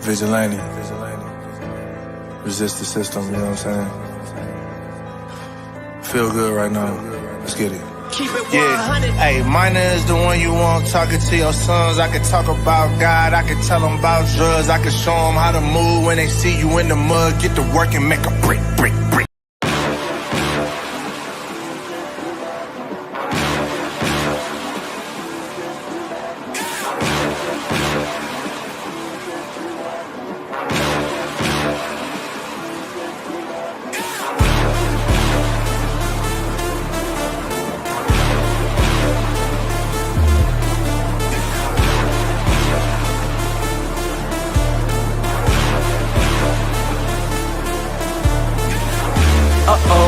Vigilante. Resist the system, you know what I'm saying? Feel good right now. Let's get it. Keep it 100. Hey, minor is the one you want talking to your sons. I can talk about God, I can tell them about drugs. I can show them how to move when they see you in the mud. Get to work and make a brick.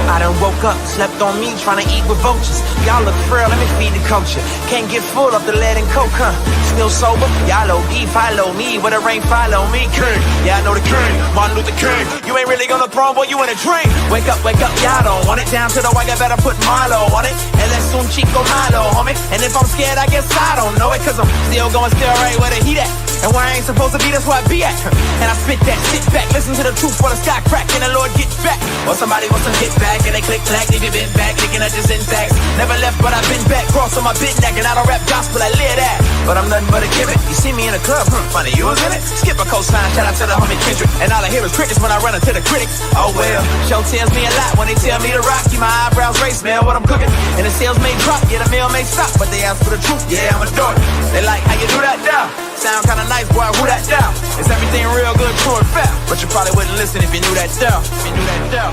I done woke up, slept on me, trying to eat with vultures. Y'all look frail, let me feed the culture. Can't get full of the lead and coke, huh? Still sober, y'all OD, follow me. Where the rain follow me, king. Yeah, I know the king, Martin Luther King. You ain't really gonna throne, boy, you in a dream. Wake up, y'all don't want it. Down to the white, I better put Milo on it. And let's soon Chico Milo, homie. And if I'm scared, I guess I don't know it. Cause I'm still going right where the heat at. And where I ain't supposed to be, that's where I be at. And I spit that, sit back, listen to the truth for the sky crack, and the Lord get back. Or somebody wants some hit back, and they click clack, leave you bent back, looking at this syntax. Never left, but I've been back, cross on my bit neck, and I don't rap gospel, I live that. But I'm nothing but a gimmick. You see me in the club, funny, you was in it. Skip a cosign, shout out to the homie Kendrick. And all I hear is crickets when I run into the critics. Oh well, show tells me a lot when they tell me to rock. Keep my eyebrows raised, smell what I'm cooking. And the sales may drop, yeah, the mail may stop, but they ask for the truth, yeah, I'ma do it. They like how you do that now. Sound kinda nice, boy, who that down? Is everything real good, true and fair? But you probably wouldn't listen if you knew that down. If you knew that down.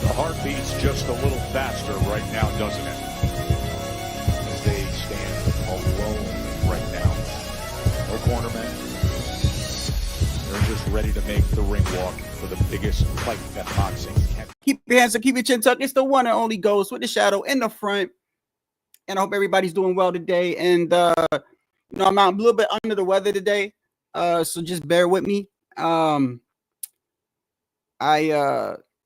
The heart beats just a little faster right now, doesn't it? As they stand alone right now. No cornermen. They're just ready to make the ring walk for the biggest fight that boxing can. Keep your hands up, keep your chin tucked. It's the one and only Ghost with the shadow in the front. And I hope everybody's doing well today. And I'm out a little bit under the weather today. So just bear with me. I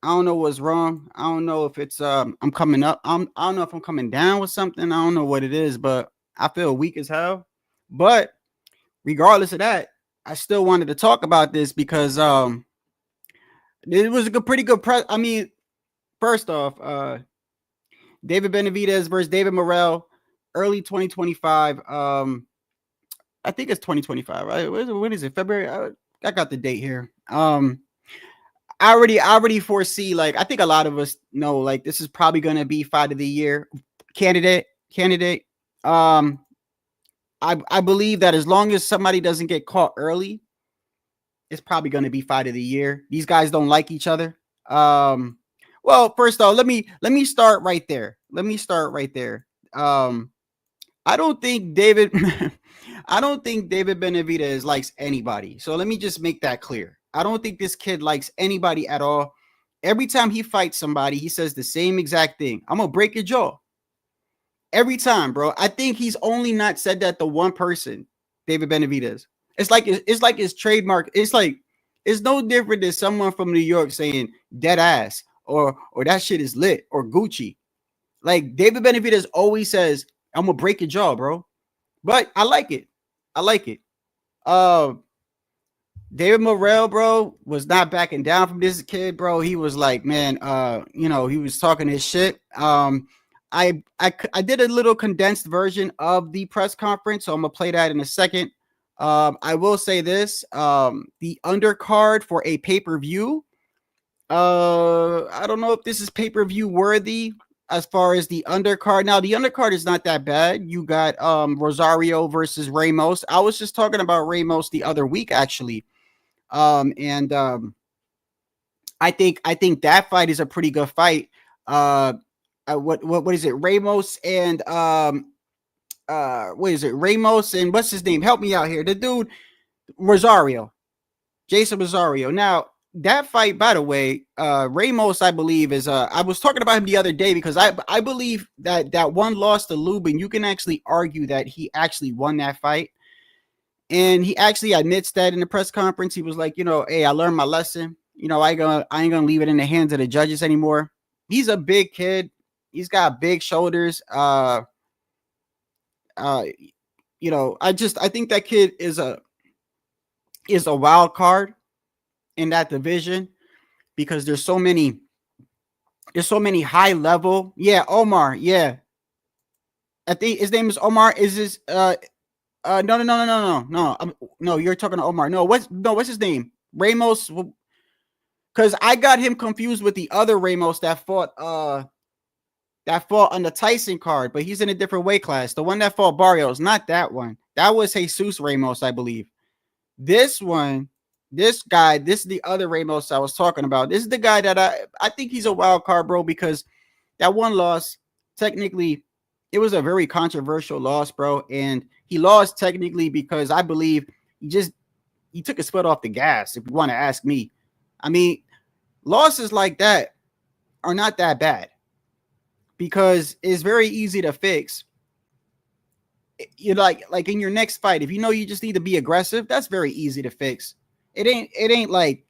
don't know what's wrong. I don't know if it's I'm coming up. I don't know if I'm coming down with something. I don't know what it is, but I feel weak as hell. But regardless of that, I still wanted to talk about this because it was a pretty good press. I mean, first off, David Benavidez versus David Morrell, early 2025. I think it's 2025, right? When is it? February? I got the date here. I already foresee, like, I think a lot of us know, like, this is probably going to be fight of the year candidate. I believe that as long as somebody doesn't get caught early, it's probably going to be fight of the year. These guys don't like each other. Well, first off, let me start right there. I don't think David Benavidez likes anybody. So let me just make that clear. I don't think this kid likes anybody at all. Every time he fights somebody, he says the same exact thing. I'm gonna break your jaw. Every time, bro. I think he's only not said that to one person, David Benavidez. It's like his trademark. It's like it's no different than someone from New York saying dead ass or that shit is lit or Gucci. Like David Benavidez always says, I'm gonna break your jaw, bro. But I like it. David Morrell, bro, was not backing down from this kid, bro. He was like, man, he was talking his shit. I did a little condensed version of the press conference, so I'm gonna play that in a second. I will say this: the undercard for a pay-per-view. I don't know if this is pay-per-view worthy as far as the undercard. Now, the undercard is not that bad. You got Rosario versus Ramos. I was just talking about Ramos the other week, actually. I think that fight is a pretty good fight. What is it? Ramos and what is it? Ramos and what's his name? Help me out here. The dude, Rosario, Jason Rosario. Now that fight, by the way, Ramos, I believe is I was talking about him the other day because I believe that one loss to Lubin, you can actually argue that he actually won that fight. And he actually admits that in the press conference. He was like, hey, I learned my lesson. I ain't gonna leave it in the hands of the judges anymore. He's a big kid. He's got big shoulders. You know, I think that kid is a wild card in that division because there's so many high level. Yeah, Omar. Yeah, I think his name is Omar. Is this no, you're talking to Omar. What's his name? Ramos. Because I got him confused with the other Ramos that fought on the Tyson card, but he's in a different weight class. The one that fought Barrios, not that one. That was Jesus Ramos, I believe. This one, this guy, this is the other Ramos I was talking about. This is the guy that I think he's a wild card, bro, because that one loss, technically, it was a very controversial loss, bro. And he lost technically because I believe he took his foot off the gas, if you want to ask me. I mean, losses like that are not that bad because it's very easy to fix. You like in your next fight, if you know you just need to be aggressive, that's very easy to fix. It ain't like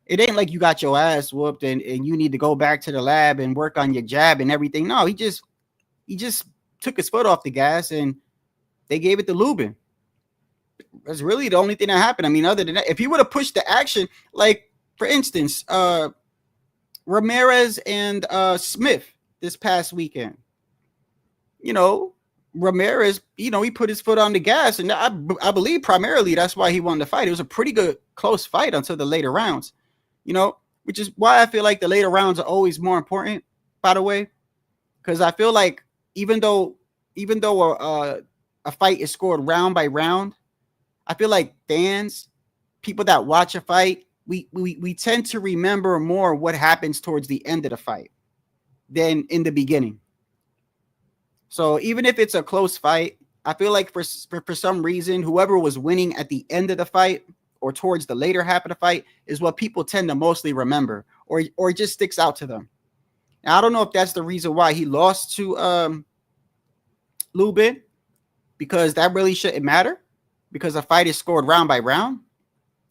you got your ass whooped and you need to go back to the lab and work on your jab and everything. No, he just took his foot off the gas and they gave it to Lubin. That's really the only thing that happened. I mean, other than that, if he would have pushed the action, like for instance, Ramirez and Smith this past weekend, you know, Ramirez, you know, he put his foot on the gas, and I believe primarily that's why he won the fight. It was a pretty good close fight until the later rounds, you know, which is why I feel like the later rounds are always more important, by the way, because I feel like even though a fight is scored round by round, I feel like fans, people that watch a fight, we tend to remember more what happens towards the end of the fight than in the beginning. So even if it's a close fight, I feel like for some reason, whoever was winning at the end of the fight or towards the later half of the fight is what people tend to mostly remember, or it just sticks out to them. Now, I don't know if that's the reason why he lost to Lubin, because that really shouldn't matter because a fight is scored round by round.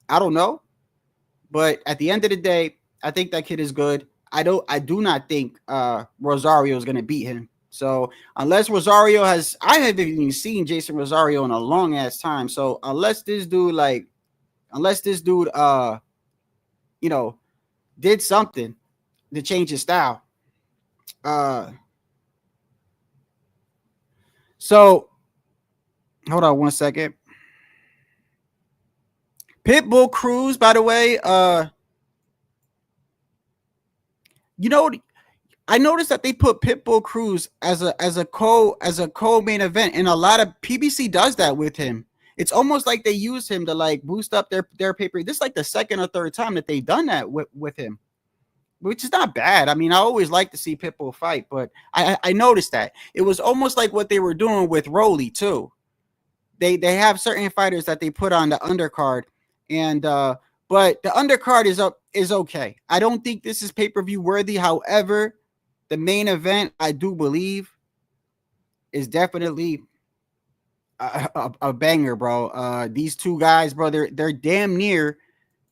I don't know. But at the end of the day, I think that kid is good. I do not think Rosario is going to beat him. So unless Rosario I haven't even seen Jason Rosario in a long ass time. So unless this dude, you know, did something to change his style. So hold on one second. Pitbull Cruz, by the way, you know, I noticed that they put Pitbull Cruz as a co-main event, and a lot of PBC does that with him. It's almost like they use him to like boost up their paper. This is like the second or third time that they've done that with him, which is not bad. I mean, I always like to see Pitbull fight, but I noticed that it was almost like what they were doing with Rolly too. They have certain fighters that they put on the undercard, and but the undercard is okay. I don't think this is pay-per-view worthy. However, the main event, I do believe, is definitely a banger, bro. These two guys, bro, they're damn near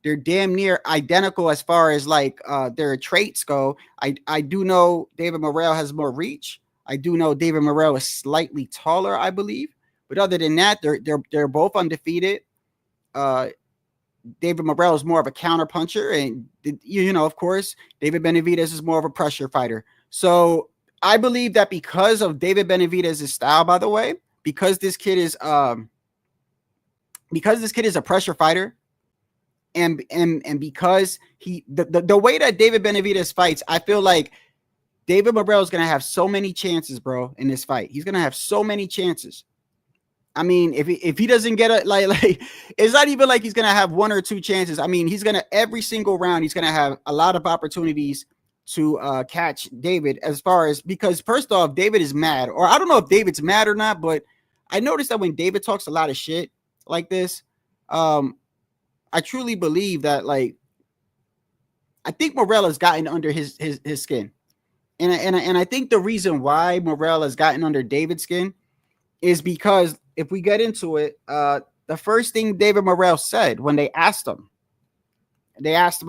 identical as far as like their traits go. I do know David Morrell has more reach. I do know David Morrell is slightly taller, I believe. But other than that, they're both undefeated. David Morrell is more of a counter puncher, and you know, of course, David Benavidez is more of a pressure fighter. So I believe that because of David Benavidez's style, by the way, because this kid is a pressure fighter, and because the way that David Benavidez fights, I feel like David Morrell is gonna have so many chances, bro, in this fight. He's gonna have so many chances. I mean, if he doesn't get it, like it's not even like he's gonna have one or two chances. I mean, he's gonna every single round he's gonna have a lot of opportunities to catch David. As far as, because first off, David is mad, or I don't know if David's mad or not, but I noticed that when David talks a lot of shit like this, I truly believe that, like, I think Morrell has gotten under his skin, and I think the reason why Morrell has gotten under David's skin is because if we get into it, the first thing David Morrell said when they asked him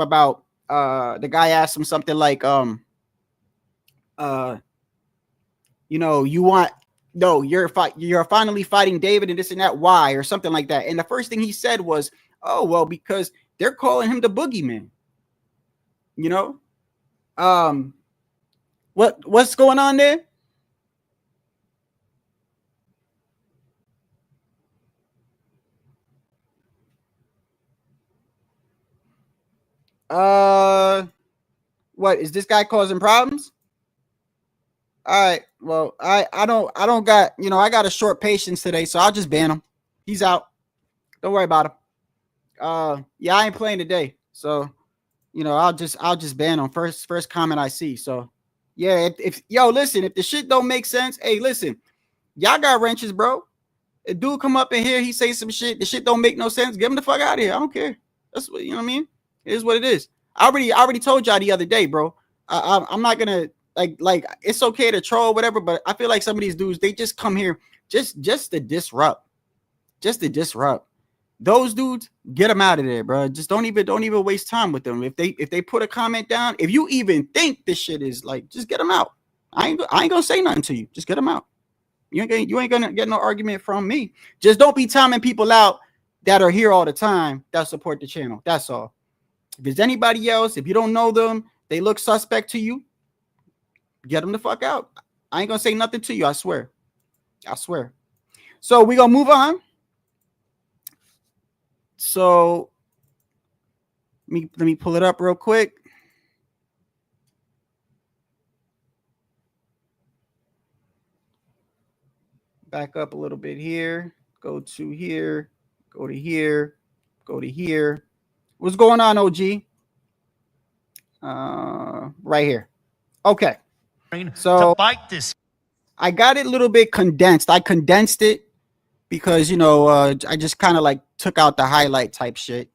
about, the guy asked him something like, you know, you want no, you're finally fighting David and this and that. Why? Or something like that. And the first thing he said was, oh, well, because they're calling him the boogeyman. You know? What's going on there? What is this guy causing problems? All right. Well, I don't got, I got a short patience today, so I'll just ban him. He's out. Don't worry about him. Yeah, I ain't playing today. So, I'll just ban him first comment I see. So, yeah, if listen, if the shit don't make sense, hey, listen, y'all got wrenches, bro. A dude come up in here, he say some shit, the shit don't make no sense, get him the fuck out of here. I don't care. That's what, you know what I mean? It is what it is. I already told y'all the other day, bro. I'm not gonna like it's okay to troll, whatever, but I feel like some of these dudes, they just come here just to disrupt. Just to disrupt. Those dudes, get them out of there, bro. Just don't even waste time with them. If they put a comment down, if you even think this shit is like, just get them out. I ain't gonna say nothing to you. Just get them out. You ain't gonna get no argument from me. Just don't be timing people out that are here all the time that support the channel. That's all. If there's anybody else, if you don't know them, they look suspect to you, get them the fuck out. I ain't gonna say nothing to you. I swear. So we're gonna move on. So let me pull it up real quick. Back up a little bit here. Go to here. Go to here. Go to here. What's going on, OG? Right here. Okay. So to fight this, I got it a little bit condensed. I condensed it because I just kind of like took out the highlight type shit.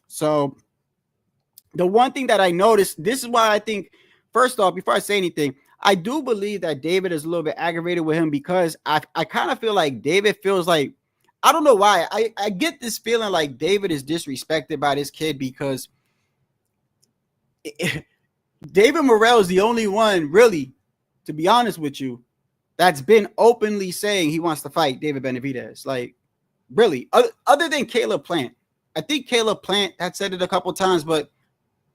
So the one thing that I noticed, this is why I think, first off, before I say anything, I do believe that David is a little bit aggravated with him because I kind of feel like David feels like, I don't know why. I get this feeling like David is disrespected by this kid because David Morrell is the only one, really, to be honest with you, that's been openly saying he wants to fight David Benavidez. Like, really, other than Caleb Plant. I think Caleb Plant had said it a couple times, but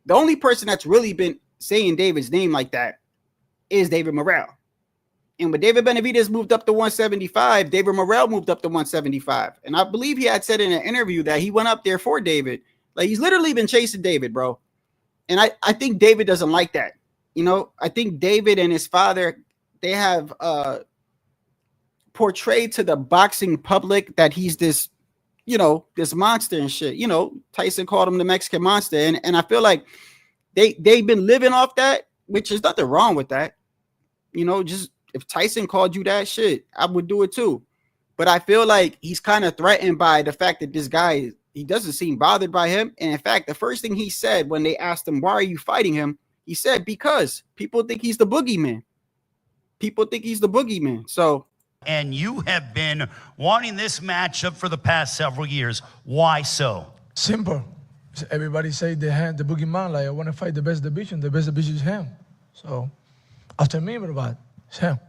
the only person that's really been saying David's name like that is David Morrell. And when David Benavidez moved up to 175, David Morrell moved up to 175. And I believe he had said in an interview that he went up there for David. Like, he's literally been chasing David, bro. And I think David doesn't like that. I think David and his father, they have portrayed to the boxing public that he's this, this monster and shit. Tyson called him the Mexican monster. And I feel like they've been living off that, which is nothing wrong with that. Just if Tyson called you that shit, I would do it too. But I feel like he's kind of threatened by the fact that this guy, he doesn't seem bothered by him. And in fact, the first thing he said when they asked him, why are you fighting him? He said, because people think he's the boogeyman. People think he's the boogeyman. So. And you have been wanting this matchup for the past several years. Why so? Simple. Everybody say the boogeyman, like, I want to fight the best division. The best division is him. So after me, everybody, it's him,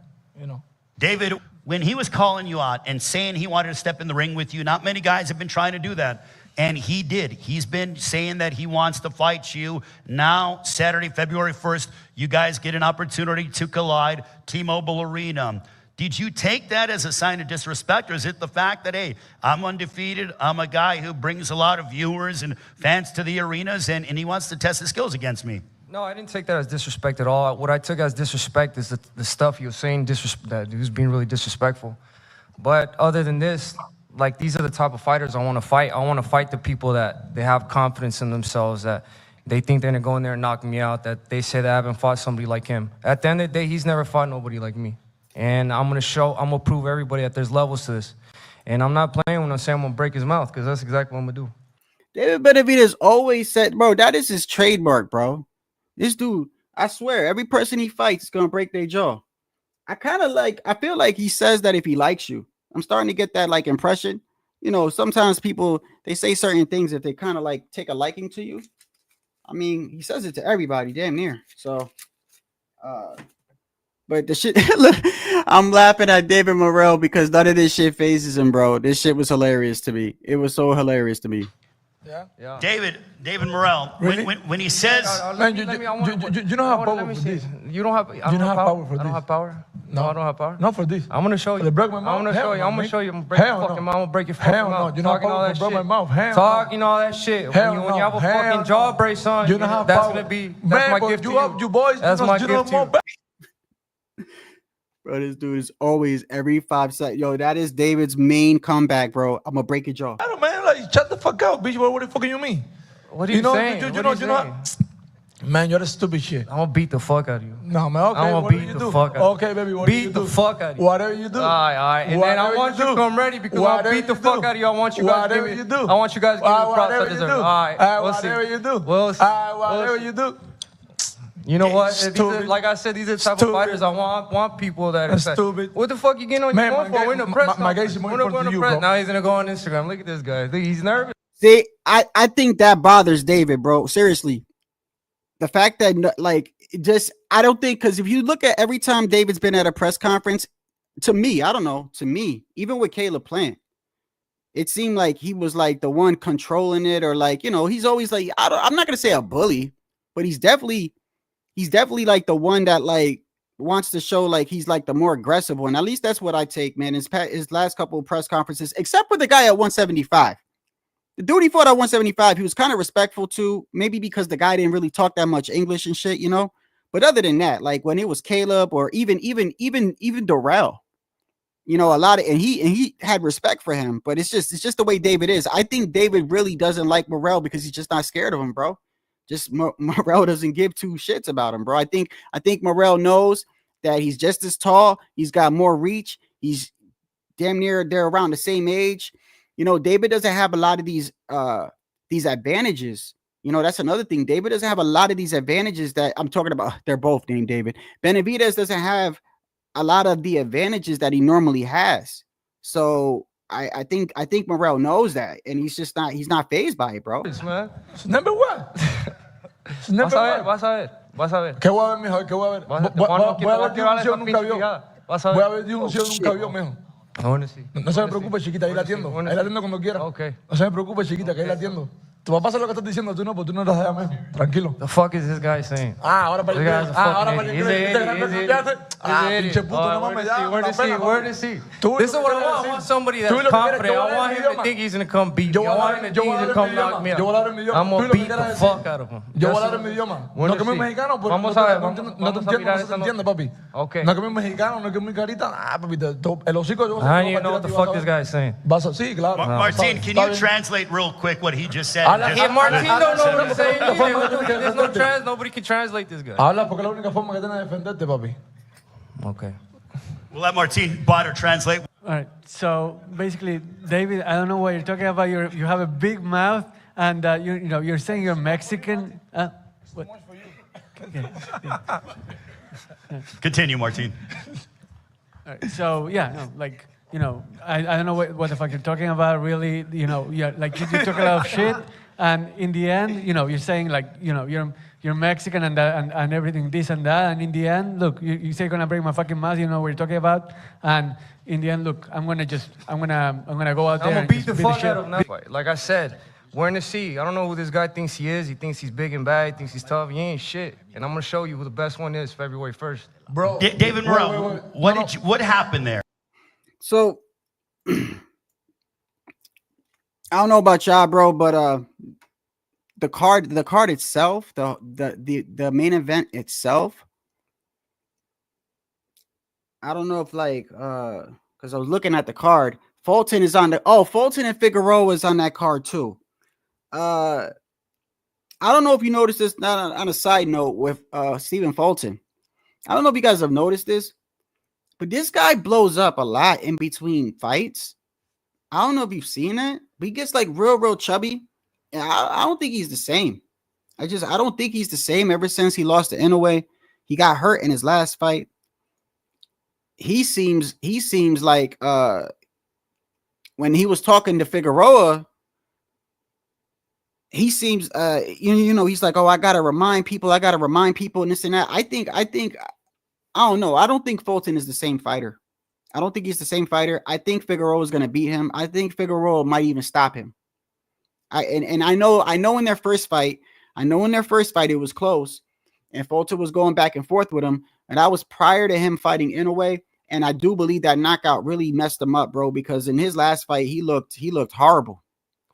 David, when he was calling you out and saying he wanted to step in the ring with you, not many guys have been trying to do that. And he did. He's been saying that he wants to fight you. Now, Saturday, February 1st, you guys get an opportunity to collide, T-Mobile Arena. Did you take that as a sign of disrespect, or is it the fact that, hey, I'm undefeated, I'm a guy who brings a lot of viewers and fans to the arenas, and he wants to test his skills against me? No, I didn't take that as disrespect at all. What I took as disrespect is the stuff he was saying, that he was being really disrespectful. But other than this, like, these are the type of fighters I want to fight. I want to fight the people that they have confidence in themselves, that they think they're going to go in there and knock me out, that they say that I haven't fought somebody like him. At the end of the day, he's never fought nobody like me. And I'm going to prove everybody that there's levels to this. And I'm not playing when I say I'm going to break his mouth, because that's exactly what I'm going to do. David Benavidez always said, bro, that is his trademark, bro. This dude, I swear, every person he fights is going to break their jaw. I feel like he says that if he likes you. I'm starting to get that, like, impression. Sometimes people, they say certain things if they kind of, like, take a liking to you. I mean, he says it to everybody, damn near. So, But the shit, look, I'm laughing at David Morrell because none of this shit phases him, bro. This shit was hilarious to me. It was so hilarious to me. Yeah. David Morrell, Really? when he says, Man, you don't have power for this. You don't have. I don't have power for this. I don't have power. No, I don't have power. Not for this. I'm gonna show you. They broke my mouth. I'm gonna show you. I'm gonna show you. I'm gonna break Hell your fucking no. mouth. I'm gonna break your fucking Hell no. mouth. You don't have Talking all power that to broke shit. my mouth. Hell Talking all that shit. Hell When no. you have a Hell fucking no. jaw brace on, You don't have that's power. gonna be. That's Man, my but gift to you you. boys. That's my gift to you. Bro, this dude is always every 5 seconds. Yo, that is David's main comeback, bro. I'm gonna break your jaw. I don't, man. Like, shut the fuck up, bitch. What the fuck you mean? What are you saying? You know. Man, you're a stupid shit. I'm gonna beat the fuck out of you. No, man. Okay, I'm gonna what beat do you the do? fuck out. Okay, baby. What Beat do you the do? fuck out of you. Whatever you do. All right. And then I want you to come ready because I'll beat the fuck out of you. I want you guys to give me. You do. I want you guys to give me the props I whatever you deserve. do. All right. We'll see. Whatever you do. We'll see. Whatever you do. You know what? Stupid. Like I said, these are the type of Stupid. fighters I want people that are Stupid. What the fuck you getting on your phone for? We're in the press. My guy is more important to you, bro. Now he's gonna go on Instagram. Look at this guy. Look, he's nervous. See, I think that bothers David, bro. Seriously. The fact that, like, just, I don't think, because if you look at every time David's been at a press conference, to me, I don't know, to me, even with Caleb Plant, it seemed like he was like the one controlling it, or like, you know, he's always like, I'm not going to say a bully, but he's definitely like the one that like wants to show like he's like the more aggressive one. At least that's what I take, man. His last couple of press conferences, except for the guy at 175. The dude he fought at 175, he was kind of respectful to, maybe because the guy didn't really talk that much English and shit, you know. But other than that, like when it was Caleb or even Darrell, you know, a lot of, and he had respect for him. But it's just the way David is. I think David really doesn't like Morrell because he's just not scared of him, bro. Just Morrell doesn't give two shits about him, bro. I think Morrell knows that he's just as tall. He's got more reach. He's damn near they're around the same age. You know, David doesn't have a lot of these advantages. You know, that's another thing. David doesn't have a lot of these advantages that I'm talking about. They're both named David. Benavidez doesn't have a lot of the advantages that he normally has. So I think Morrell knows that, and he's not fazed by it, bro. Man. Number one. Number one. Vas a ver. ¿Qué voy a ver, mijo? ¿Qué voy a ver? Voy a ver difusión nunca vio. Voy a ver difusión nunca vio, mijo. No se me preocupe, chiquita, ahí la atiendo. Ahí la atiendo cuando quiera. Okay. No se me preocupe, chiquita, que ahí la atiendo. Tu papá sabe lo que estás diciendo, tú no, porque tú no eres de allá, mijo. Tranquilo. The fuck is this guy saying? Ahora para el inglés. Ahora para el inglés. Pinche puto, no mames ya. Where is he? This is what I want. I want somebody that's confident. I want him to think he's gonna come beat me. I want him to think he's gonna come knock me out. I'm gonna beat the fuck out of him. Yo voy a hablar en mi idioma. No que muy mexicano, pero no te entiende, papi. Okay. No que muy mexicano, no que muy carita. Papi, el hocico yo. I don't even know what the fuck this guy is saying. Sí, claro. Martin, can you translate real quick what he just said? Martin don't know what he's saying. There's no nobody can translate this guy. Habla porque es la única forma que tiene de defenderte, papi. Okay. We'll let Martin Botter translate. All right. So basically, David, I don't know what you're talking about. You have a big mouth, and you're saying you're Mexican. What? Okay. Yeah. Continue, Martin. All right. So yeah, no, like I don't know what the fuck you're talking about. Really, like you talk a lot of shit, and in the end, you're saying like you're Mexican and everything this and that, and in the end, look, you say you're gonna break my fucking mouth. You know what you're talking about, and in the end, look, I'm gonna go out there. I'm gonna beat the fuck out of him. Like I said, we're in the sea. I don't know who this guy thinks he is. He thinks he's big and bad. He thinks he's tough. He ain't shit. And I'm gonna show you who the best one is February 1st. Bro, David Morrell, what happened there? So I don't know about y'all, bro, but the card itself, the main event itself, I don't know if like because I was looking at the card. Fulton is on Fulton and Figueroa is on that card too. I don't know if you noticed this. Not on a side note with Stephen Fulton. I don't know if you guys have noticed this, but this guy blows up a lot in between fights. I don't know if you've seen it, but he gets like real chubby. And I don't think he's the same. I don't think he's the same ever since he lost to Inoue. He got hurt in his last fight. He seems like when he was talking to Figueroa, he seems he's like, oh, I gotta remind people and this and that. I think I don't know. I don't think Fulton is the same fighter. I don't think he's the same fighter. I think Figueroa is going to beat him. I think Figueroa might even stop him. I know in their first fight, it was close, and Fulton was going back and forth with him, and that was prior to him fighting Inoue. And I do believe that knockout really messed him up, bro, because in his last fight, he looked horrible.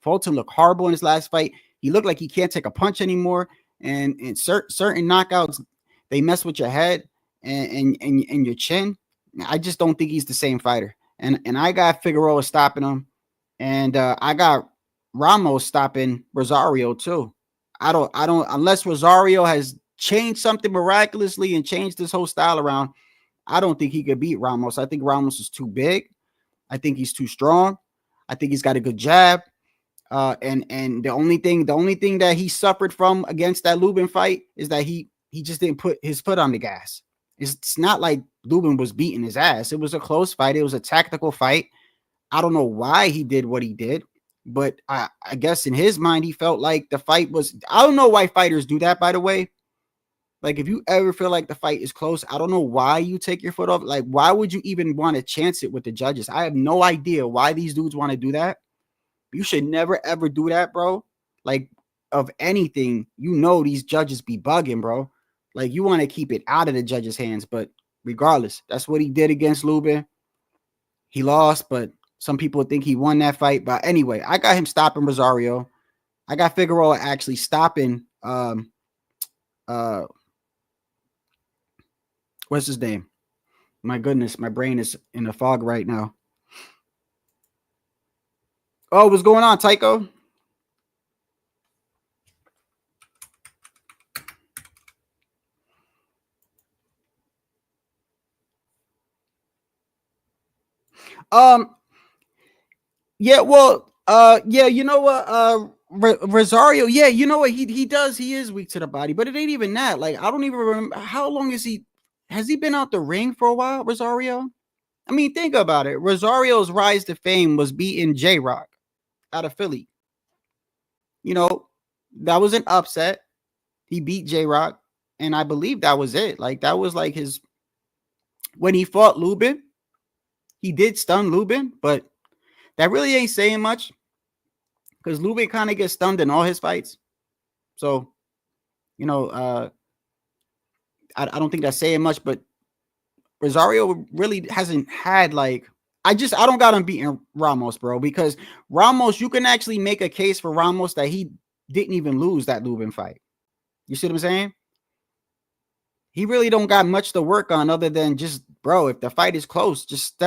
Fulton looked horrible in his last fight. He looked like he can't take a punch anymore. And certain knockouts, they mess with your head and your chin. I just don't think he's the same fighter. And I got Figueroa stopping him, and I got Ramos stopping Rosario too. I don't unless Rosario has changed something miraculously and changed this whole style around. I don't think he could beat Ramos. I think Ramos is too big. I think he's too strong. I think he's got a good jab. And the only thing that he suffered from against that Lubin fight is that he just didn't put his foot on the gas. It's not like Lubin was beating his ass. It was a close fight. It was a tactical fight. I don't know why he did what he did, but I guess in his mind, he felt like the fight was, I don't know why fighters do that, by the way. Like, if you ever feel like the fight is close, I don't know why you take your foot off. Like, why would you even want to chance it with the judges? I have no idea why these dudes want to do that. You should never, ever do that, bro. Like, of anything, these judges be bugging, bro. Like, you want to keep it out of the judges' hands. But regardless, that's what he did against Lubin. He lost, but some people think he won that fight. But anyway, I got him stopping Rosario. I got Figueroa actually stopping what's his name? My goodness, my brain is in a fog right now. Oh, what's going on, Tycho? Yeah, well, yeah, you know what, Rosario, yeah, you know what, he is weak to the body, but it ain't even that. Like, I don't even remember how long has he been out the ring for a while, Rosario? I mean, think about it. Rosario's rise to fame was beating J-Rock out of Philly. That was an upset. He beat J-Rock, and I believe that was it. Like, that was like his, when he fought Lubin, he did stun Lubin, but that really ain't saying much because Lubin kind of gets stunned in all his fights. So, I don't think that's saying much, but Rosario really hasn't had, like, I don't got him beating Ramos, bro, because Ramos, you can actually make a case for Ramos that he didn't even lose that Lubin fight. You see what I'm saying? He really don't got much to work on other than just, bro, if the fight is close, just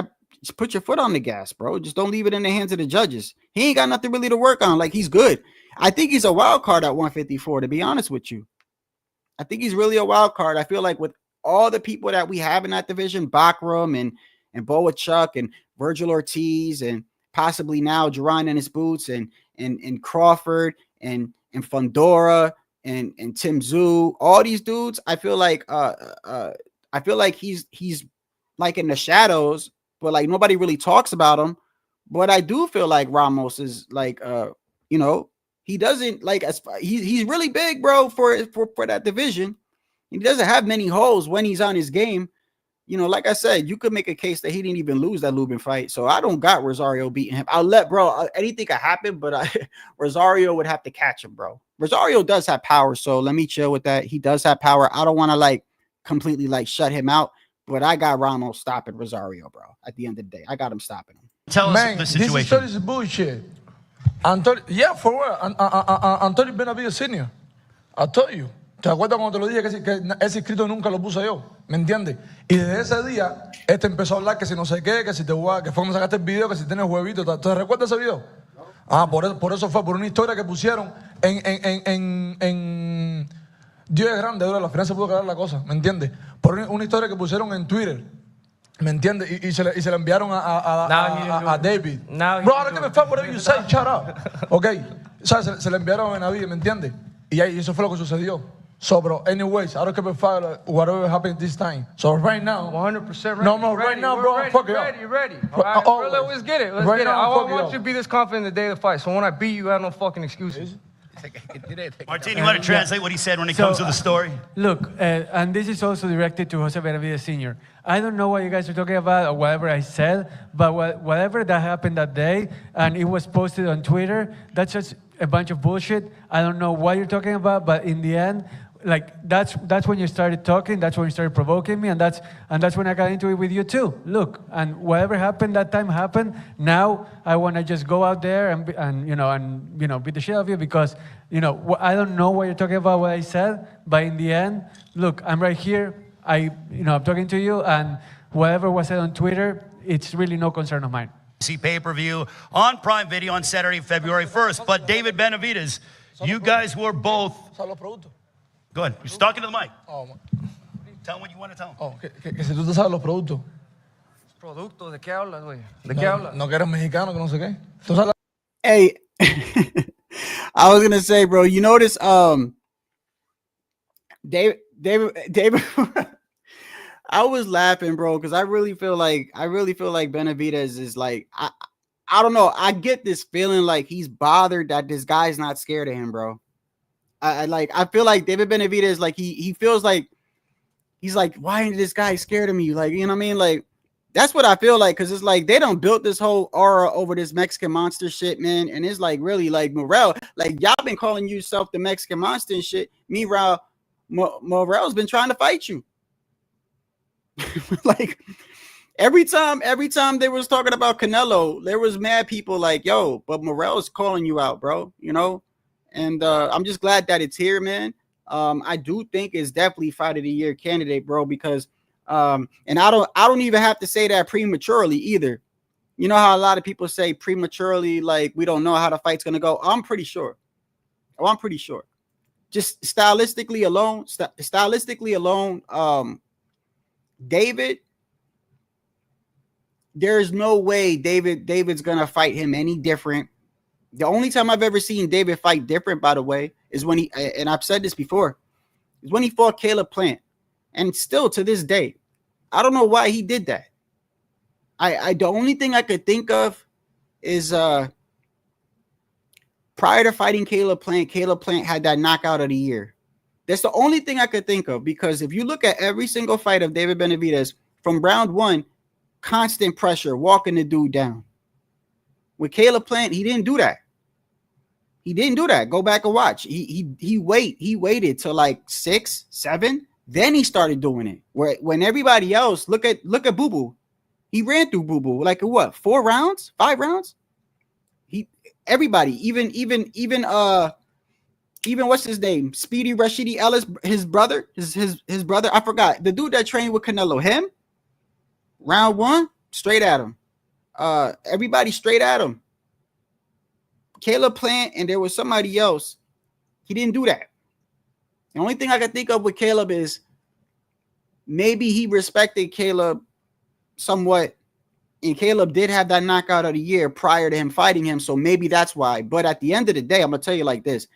put your foot on the gas, bro. Just don't leave it in the hands of the judges. He ain't got nothing really to work on. Like, he's good. I think he's a wild card at 154, to be honest with you. I think he's really a wild card. I feel like with all the people that we have in that division, Bakram and Boachuk and Virgil Ortiz and possibly now Jerron and his boots and Crawford and Fundora and Tim Tszyu, all these dudes, I feel like he's like in the shadows, but like nobody really talks about him. But I do feel like Ramos is like he doesn't like, he's really big, bro, for that division. He doesn't have many holes when he's on his game. Like I said, you could make a case that he didn't even lose that Lubin fight. So I don't got Rosario beating him. I'll let, bro, anything could happen, but Rosario would have to catch him, bro. Rosario does have power, so let me chill with that. He does have power. I don't want to like completely like shut him out, but I got Ramos stopping Rosario, bro. At the end of the day, I got him stopping him. Tell us the situation. This is bullshit. Yeah, for what? Antonio Benavidez Sr. I told you. ¿Te acuerdas cuando te lo dije que ese escrito nunca lo puse yo? ¿Me entiendes? Y desde ese día, empezó a hablar que si no sé qué, que si te voy que fue cuando sacaste el video, que si tienes huevito. ¿Te recuerdas ese video? Ah, por eso fue, por una historia que pusieron en Dios es grande, dura, al final se pudo quedar la cosa, ¿me entiendes? Por una historia que pusieron en Twitter, ¿me entiendes? Y se la enviaron a David. Bro, ahora que me fue, whatever you say, shut up. Ok, o sea, se la enviaron a Benavidez, ¿me entiendes? Y eso fue lo que sucedió. So, bro, anyways, I don't care if whatever happened this time. So, right now, 100% ready. No, right now, bro, I'm fucking up. Ready. All right, bro, let's get it. Let's get it. I want you to be this confident the day of the fight. So when I beat you, I have no fucking excuses. Martin, you want to translate what he said when it comes to the story? Look, and this is also directed to Jose Benavidez Sr. I don't know what you guys are talking about or whatever I said, but whatever that happened that day and it was posted on Twitter, that's just a bunch of bullshit. I don't know what you're talking about, but in the end, like that's when you started talking, that's when you started provoking me, and that's when I got into it with you too. Look, and whatever happened that time happened. Now I want to just go out there and beat the shit out of you because I don't know what you're talking about, what I said, but in the end, look, I'm right here. I'm talking to you, and whatever was said on Twitter, it's really no concern of mine. See pay-per-view on Prime Video on Saturday, February 1st. But David Benavidez, you guys were both. Go ahead. You're talking to the mic. Tell him what you want to tell him. Que si tú te sabes los productos. ¿Productos? ¿De qué hablas, güey? ¿De qué hablas? No que eres mexicano, que no sé qué. ¿Tú sabes? Hey, I was gonna say, bro, you notice, David, I was laughing, bro, because I really feel like Benavidez is like, I don't know. I get this feeling like he's bothered that this guy's not scared of him, bro. I feel like David Benavidez, like he feels like he's like, why ain't this guy scared of me? Like, you know what I mean? Like, that's what I feel like, because it's like they don't built this whole aura over this Mexican monster shit, man. And it's like really like Morrell, like y'all been calling yourself the Mexican monster and shit. Meanwhile, Morrell's been trying to fight you. Like every time they was talking about Canelo, there was mad people like, yo, but Morrell's calling you out, bro, and I'm just glad that it's here, man. I do think it's definitely fight of the year candidate, bro, because and I don't even have to say that prematurely either. You know how a lot of people say prematurely, like we don't know how the fight's gonna go. I'm pretty sure. Just stylistically alone, David, there's no way David's gonna fight him any different. The only time I've ever seen David fight different, by the way, is when he, and I've said this before, is when he fought Caleb Plant. And still to this day, I don't know why he did that. The only thing I could think of is prior to fighting Caleb Plant had that knockout of the year. That's the only thing I could think of, because if you look at every single fight of David Benavidez from round one, constant pressure, walking the dude down. With Caleb Plant, he didn't do that. Go back and watch. He waited till like 6, 7, then he started doing it. When everybody else, look at Boo Boo. He ran through Boo Boo like what, 4 rounds, 5 rounds? Everybody, even what's his name? Speedy Rashidi Ellis, his brother, his brother. I forgot. The dude that trained with Canelo, him. Round 1, straight at him. Everybody straight at him. Caleb Plant, and there was somebody else. He didn't do that. The only thing I can think of with Caleb is maybe he respected Caleb somewhat, and Caleb did have that knockout of the year prior to him fighting him, so maybe that's why. But at the end of the day, I'm going to tell you like this.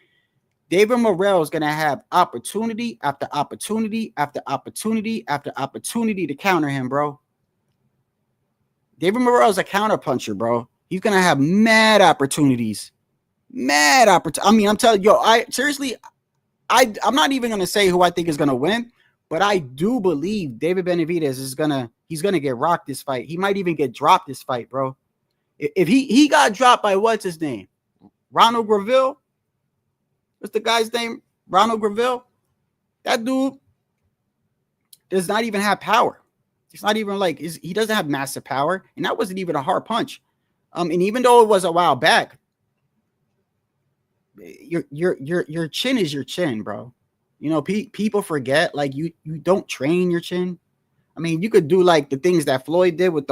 David Morrell is going to have opportunity after opportunity after opportunity after opportunity to counter him, bro. David Morrell is a counterpuncher, bro. He's going to have mad opportunities. I mean, I'm telling you, I'm not even going to say who I think is going to win, but I do believe David Benavidez he's going to get rocked this fight. He might even get dropped this fight, bro. If he got dropped by what's his name? Ronald Graville? What's the guy's name? Ronald Graville? That dude does not even have power. It's not even like he doesn't have massive power, and that wasn't even a hard punch. And even though it was a while back, your chin is your chin, bro. People forget, like you don't train your chin. I mean, you could do like the things that Floyd did with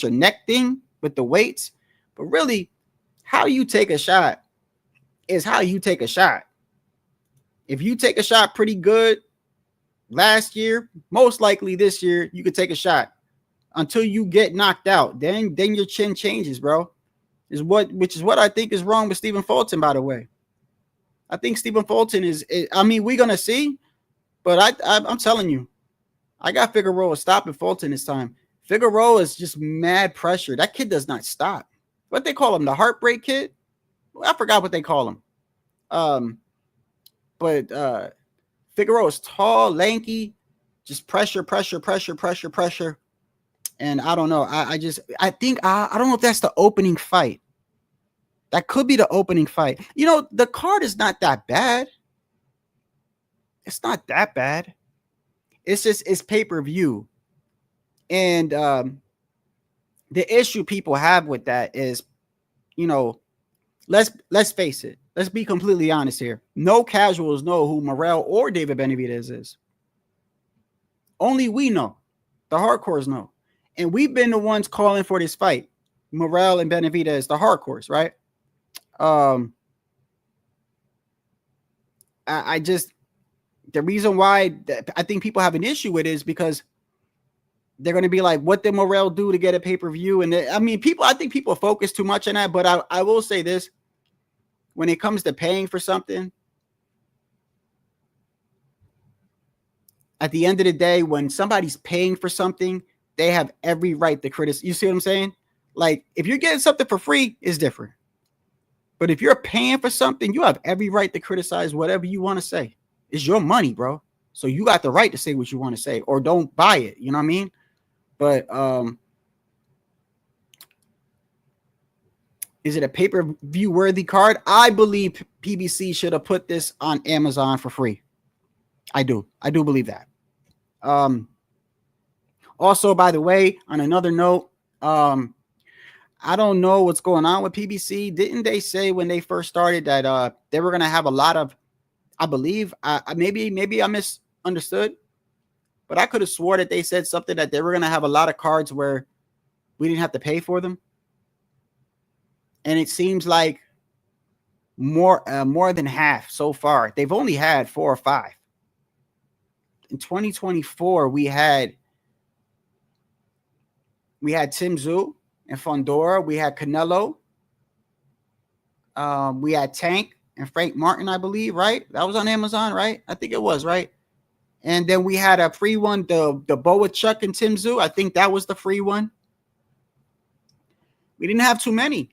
your neck thing with the weights, but really, how you take a shot is how you take a shot. If you take a shot pretty good last year, most likely this year you could take a shot until you get knocked out. Then your chin changes, bro. Which is what I think is wrong with Stephen Fulton, by the way. I think Stephen Fulton we're gonna see, but I'm telling you, I got Figueroa stopping Fulton this time. Figueroa is just mad pressure. That kid does not stop. What they call him, the heartbreak kid? I forgot what they call him. But Figueroa is tall, lanky, just pressure. And I don't know. I think I don't know if that's the opening fight. That could be the opening fight. You know, the card is not that bad. It's not that bad. It's just it's pay-per-view. And the issue people have with that is, you know, let's face it. Let's be completely honest here. No casuals know who Morrell or David Benavidez is. Only we know. The hardcores know. And we've been the ones calling for this fight. Morrell and Benavidez, the hardcores, right? I just, the reason why I think people have an issue with it is because they're going to be like, what did Morrell do to get a pay-per-view? And I mean, I think people focus too much on that, but I will say this. When it comes to paying for something, at the end of the day, when somebody's paying for something, they have every right to criticize. You see what I'm saying? Like, if you're getting something for free, it's different. But if you're paying for something, you have every right to criticize whatever you want to say. It's your money, bro. So you got the right to say what you want to say, or don't buy it. You know what I mean? But is it a pay-per-view worthy card? I believe PBC should have put this on Amazon for free. I do believe that. Also, by the way, on another note, I don't know what's going on with PBC. Didn't they say when they first started that they were going to have a lot of, I believe, maybe I misunderstood, but I could have swore that they said something that they were going to have a lot of cards where we didn't have to pay for them. And it seems like more than half so far. They've only had 4 or 5. In 2024, we had Tim Tszyu and Fondora. We had Canelo. We had Tank and Frank Martin, I believe, right? That was on Amazon, right? I think it was, right? And then we had a free one, the Boa Chuck and Tim Tszyu. I think that was the free one. We didn't have too many.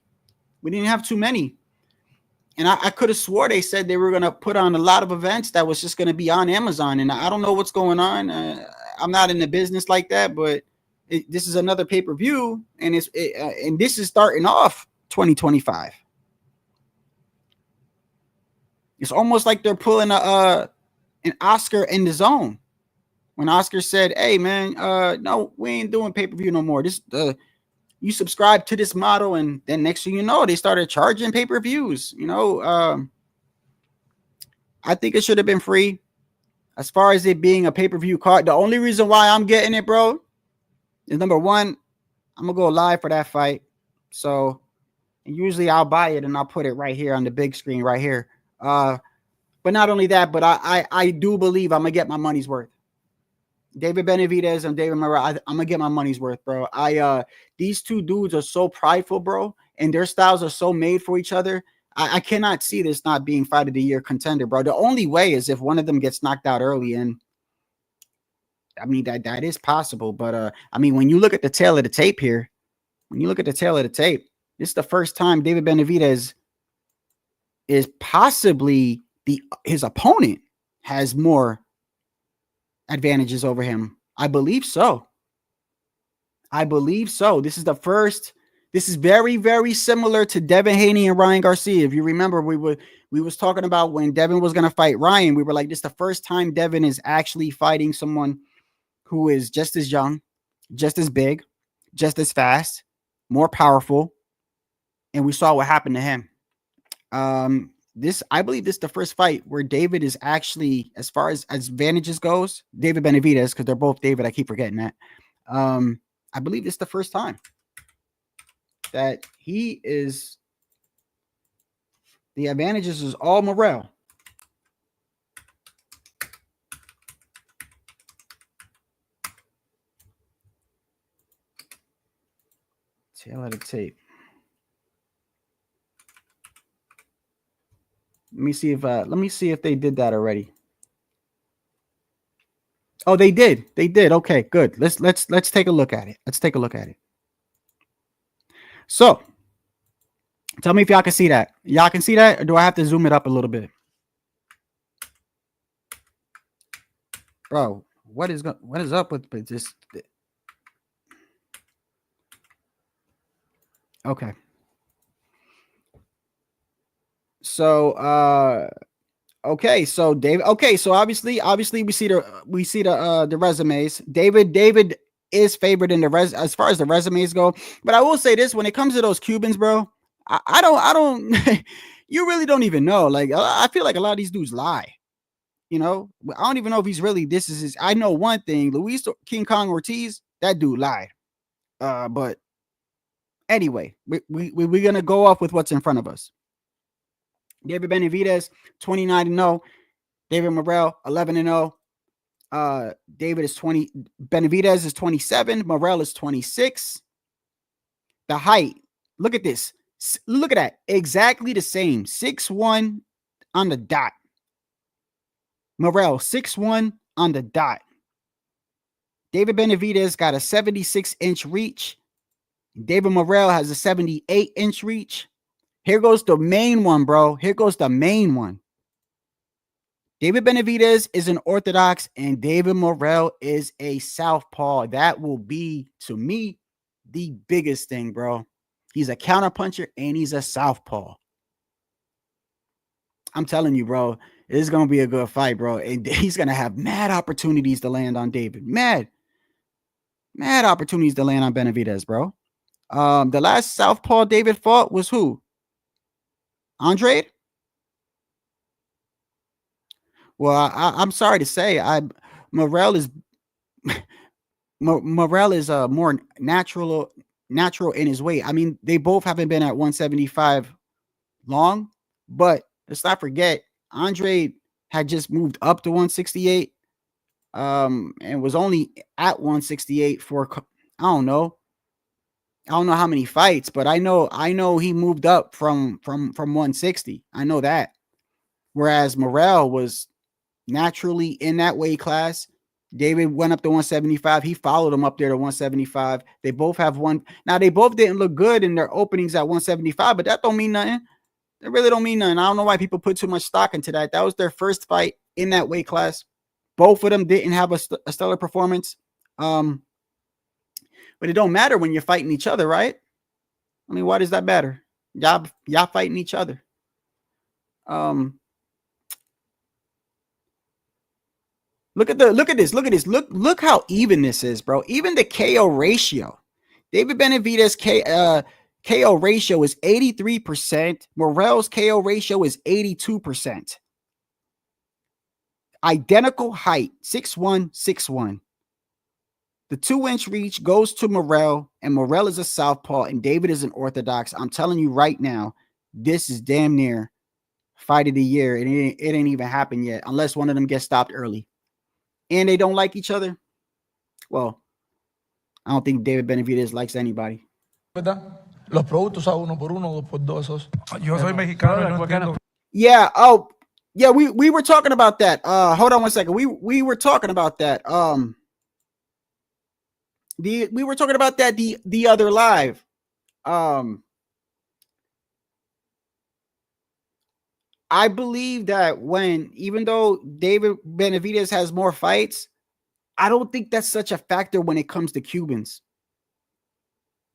And I could have swore they said they were going to put on a lot of events that was just going to be on Amazon. And I don't know what's going on. I'm not in the business like that, but this is another pay-per-view. And and this is starting off 2025. It's almost like they're pulling an Oscar in the zone. When Oscar said, hey, man, no, we ain't doing pay-per-view no more. You subscribe to this model, and then next thing you know, they started charging pay-per-views. You know, I think it should have been free. As far as it being a pay-per-view card, the only reason why I'm getting it, bro, is number one, I'm gonna go live for that fight. So usually I'll buy it and I'll put it right here on the big screen right here. But not only that, but I do believe I'm gonna get my money's worth. David Benavidez and David Morrell, I'm gonna get my money's worth, bro. These two dudes are so prideful, bro, and their styles are so made for each other. I cannot see this not being fight of the year contender, bro. The only way is if one of them gets knocked out early, and I mean that is possible. But I mean, when you look at the tail of the tape here, this is the first time David Benavidez is possibly his opponent has more advantages over him. I believe so. This is the first. This is very, very similar to Devin Haney and Ryan Garcia. If you remember, we was talking about when Devin was going to fight Ryan. We were like, this is the first time Devin is actually fighting someone who is just as young, just as big, just as fast, more powerful. And we saw what happened to him. I believe this is the first fight where David is actually, as far as advantages goes, David Benavidez, because they're both David. I keep forgetting that. I believe this is the first time that he is, the advantages is all Morrell. Tail of the tape. Let me see if they did that already. Oh, they did. Okay, good. Let's take a look at it. So, tell me if y'all can see that. Y'all can see that, or do I have to zoom it up a little bit? Bro, what is up with this? Okay. So okay, so David. Okay, so obviously we see the resumes. David is favored in the as far as the resumes go. But I will say this: when it comes to those Cubans, bro, I don't. You really don't even know. Like I feel like a lot of these dudes lie. You know, I don't even know if he's really. This is his. I know one thing: Luis King Kong Ortiz, that dude lied. But anyway, we're gonna go off with what's in front of us. David Benavidez, 29-0. David Morrell, 11-0. David is 20. Benavidez is 27. Morrell is 26. The height. Look at this. Look at that. Exactly the same. 6'1" on the dot. Morrell, 6'1" on the dot. David Benavidez got a 76-inch reach. David Morrell has a 78-inch reach. Here goes the main one, bro. Here goes the main one. David Benavidez is an orthodox and David Morrell is a southpaw. That will be, to me, the biggest thing, bro. He's a counterpuncher and he's a southpaw. I'm telling you, bro, it's going to be a good fight, bro. And he's going to have mad opportunities to land on David. Mad opportunities to land on Benavidez, bro. The last southpaw David fought was who? Andre? Well, I'm sorry to say, Morrell is more natural in his weight. I mean, they both haven't been at 175 long, but let's not forget, Andre had just moved up to 168, and was only at 168 for I don't know how many fights, but I know he moved up from 160. I know that. Whereas Morrell was naturally in that weight class. David went up to 175. He followed him up there to 175. They both have one. Now, they both didn't look good in their openings at 175, but that don't mean nothing. It really don't mean nothing. I don't know why people put too much stock into that. That was their first fight in that weight class. Both of them didn't have a stellar performance. But it don't matter when you're fighting each other, right? I mean, why does that matter? Y'all fighting each other. Look at this. Look how even this is, bro. Even the KO ratio. David Benavidez KO ratio is 83%. Morrell's KO ratio is 82%. Identical height, 6'1", 6'1". The 2-inch reach goes to Morrell, and Morrell is a southpaw, and David is an orthodox. I'm telling you right now, this is damn near fight of the year, and it ain't even happened yet, unless one of them gets stopped early. And they don't like each other. Well, I don't think David Benavidez likes anybody. Los productos a uno por uno, dos por dos. Yo soy mexicano. No entiendo. Yeah. Oh, yeah. We were talking about that. Hold on one second. We were talking about that. We were talking about that the other live. I believe that even though David Benavidez has more fights, I don't think that's such a factor when it comes to Cubans.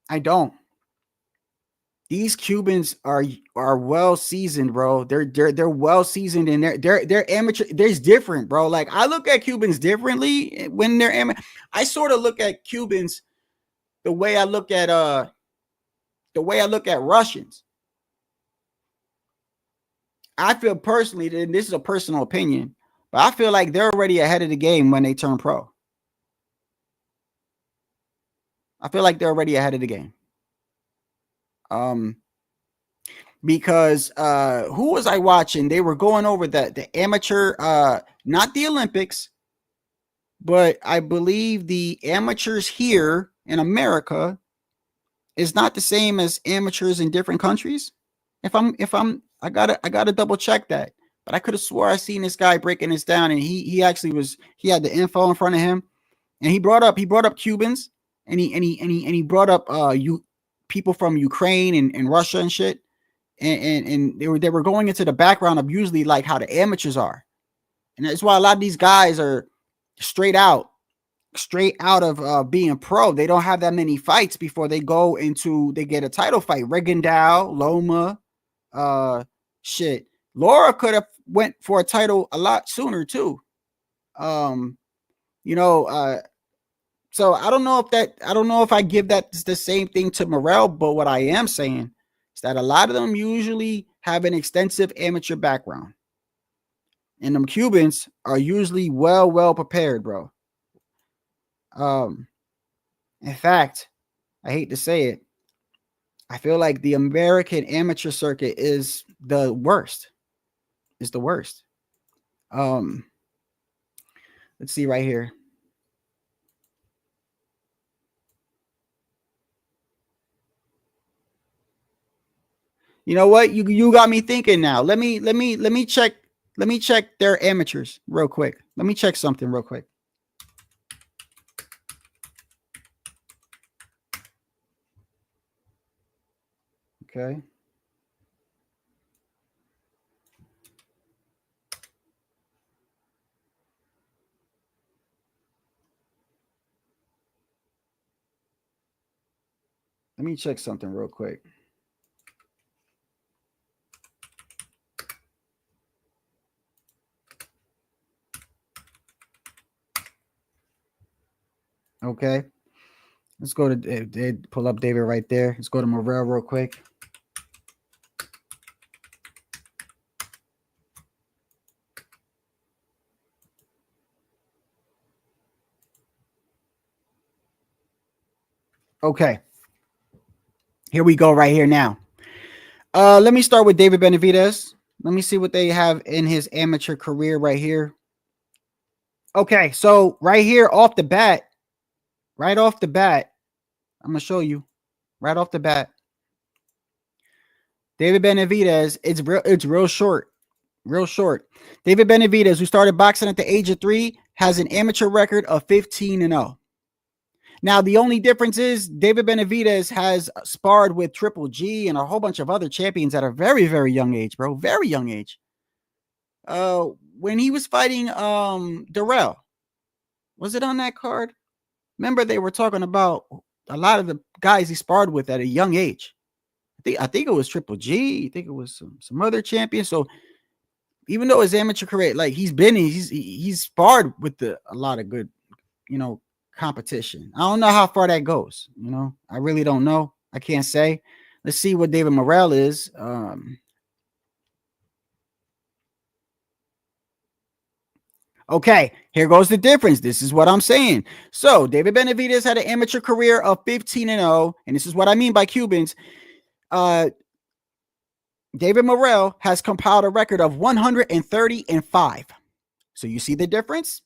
I don't. These Cubans are well seasoned, bro. They're well seasoned and they're amateur. There's different, bro. Like I look at Cubans differently when they're amateur. I sort of look at Cubans the way I look at Russians. I feel personally, and this is a personal opinion, but I feel like they're already ahead of the game when they turn pro. I feel like they're already ahead of the game. Because who was I watching? They were going over the amateur, not the Olympics, but I believe the amateurs here in America is not the same as amateurs in different countries. I gotta double check that, but I could have swore I seen this guy breaking this down, and he had the info in front of him, and he brought up Cubans, and he brought up people from Ukraine and Russia and shit, and they were going into the background of usually like how the amateurs are, and that's why a lot of these guys are straight out of being pro. They don't have that many fights before they get a title fight. Rigondeaux, Loma, shit. Laura could have went for a title a lot sooner too. So I don't know if I give that the same thing to Morrell, but what I am saying is that a lot of them usually have an extensive amateur background. And them Cubans are usually well prepared, bro. In fact, I hate to say it, I feel like the American amateur circuit is the worst. It's the worst. Let's see right here. You know what? You got me thinking now. Let me check their amateurs real quick. Let me check something real quick. Okay. Let me check something real quick. Okay. Let's go to pull up David right there. Let's go to Morrell real quick. Okay. Here we go right here now. Let me start with David Benavidez. Let me see what they have in his amateur career right here. Okay, so right here off the bat, I'm going to show you right off the bat. David Benavidez, it's real short. Real short. David Benavidez, who started boxing at the age of 3, has an amateur record of 15-0. Now, the only difference is David Benavidez has sparred with Triple G and a whole bunch of other champions at a very, very young age, bro. Very young age. When he was fighting Darrell, was it on that card? Remember, they were talking about a lot of the guys he sparred with at a young age. I think it was Triple G. I think it was some other champions. So even though his amateur career, like he's sparred with a lot of good, competition. I don't know how far that goes. I really don't know. I can't say. Let's see what David Morrell is. Okay, here goes the difference. This is what I'm saying. So David Benavidez had an amateur career of 15-0, and this is what I mean by Cubans. David Morrell has compiled a record of 130-5. So you see the difference?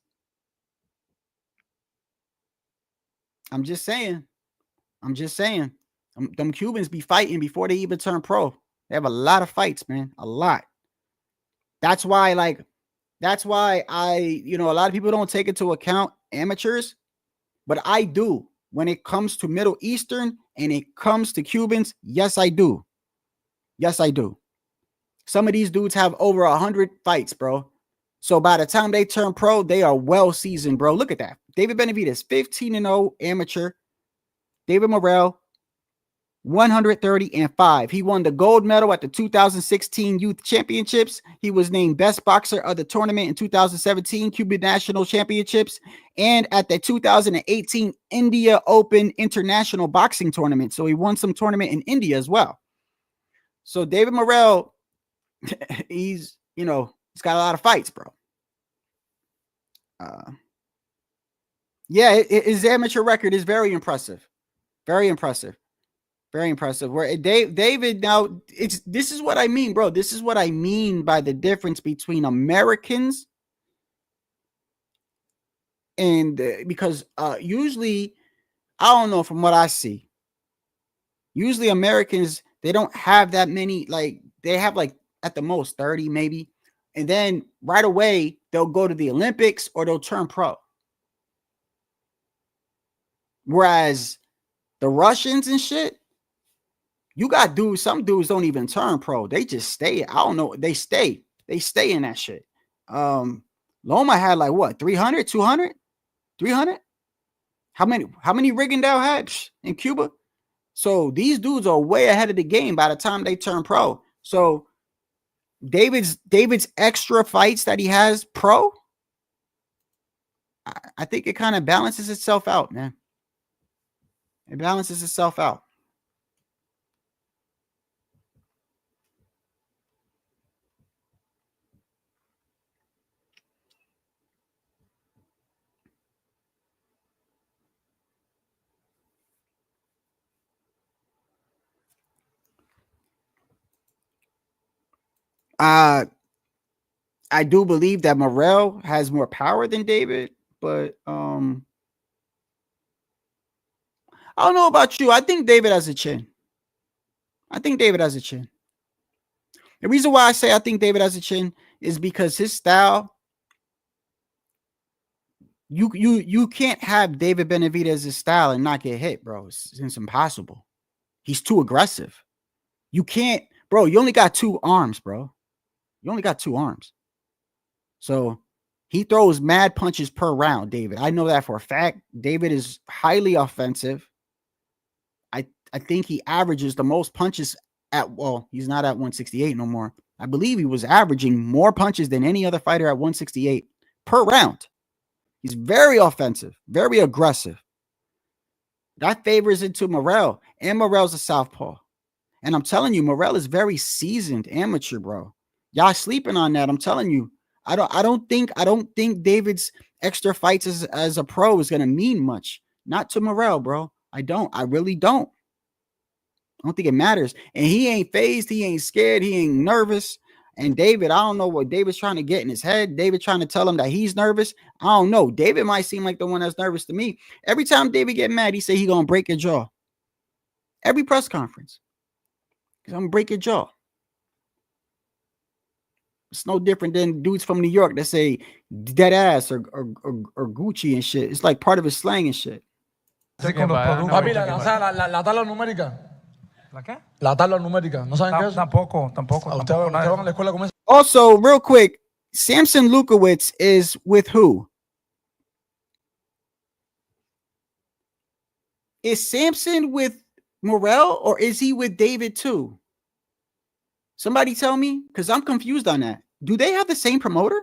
I'm just saying. Them Cubans be fighting before they even turn pro. They have a lot of fights, man. A lot. That's why a lot of people don't take into account amateurs, but I do. When it comes to Middle Eastern and it comes to Cubans, yes, I do. Yes, I do. Some of these dudes have over 100 fights, bro. So by the time they turn pro, they are well seasoned, bro. Look at that. David Benavidez, 15-0 amateur. David Morrell, 130-5. He won the gold medal at the 2016 Youth Championships. He was named Best Boxer of the tournament in 2017 Cuban National Championships and at the 2018 India Open International Boxing Tournament. So he won some tournament in India as well. So David Morrell, he's got a lot of fights, bro. Yeah, his amateur record is very impressive. Very impressive. Very impressive. Where David now, this is what I mean, bro. This is what I mean by the difference between Americans and because usually, I don't know, from what I see, usually Americans, they don't have that many, like they have like at the most 30 maybe, and then right away they'll go to the Olympics or they'll turn pro. Whereas the Russians and shit, you got dudes, some dudes don't even turn pro. They just stay. I don't know. They stay in that shit. Loma had like what, 300, 200, 300? How many Rigondeaux had in Cuba? So these dudes are way ahead of the game by the time they turn pro. So David's extra fights that he has pro, I think it kind of balances itself out, man. It balances itself out. I do believe that Morrell has more power than David, but I don't know about you. I think David has a chin. The reason why I say I think David has a chin is because his style, you can't have David Benavidez's style and not get hit, bro. It's impossible. He's too aggressive. You can't, bro. You only got 2 arms, bro. You only got 2 arms. So he throws mad punches per round, David. I know that for a fact. David is highly offensive. I think he averages the most punches at, well, he's not at 168 no more. I believe he was averaging more punches than any other fighter at 168 per round. He's very offensive, very aggressive. That favors it to Morrell, and Morrell's a southpaw. And I'm telling you, Morrell is very seasoned amateur, bro. Y'all sleeping on that. I'm telling you. I don't think David's extra fights as a pro is gonna mean much. Not to Morrell, bro. I really don't. I don't think it matters. And he ain't phased, he ain't scared, he ain't nervous. And David, I don't know what David's trying to get in his head. David trying to tell him that he's nervous. I don't know. David might seem like the one that's nervous to me. Every time David get mad, he say he gonna break your jaw. Every press conference. He's gonna break your jaw. It's no different than dudes from New York that say dead ass or Gucci and shit. It's like part of his slang and shit. Papi, la tabla numérica. ¿La qué? La tabla numérica. ¿No saben qué es? Tampoco. Ustedes van a la escuela con eso. Also, real quick, Samson Lukowicz is with who? Is Samson with Morrell or is he with David too? Somebody tell me, because I'm confused on that. Do they have the same promoter?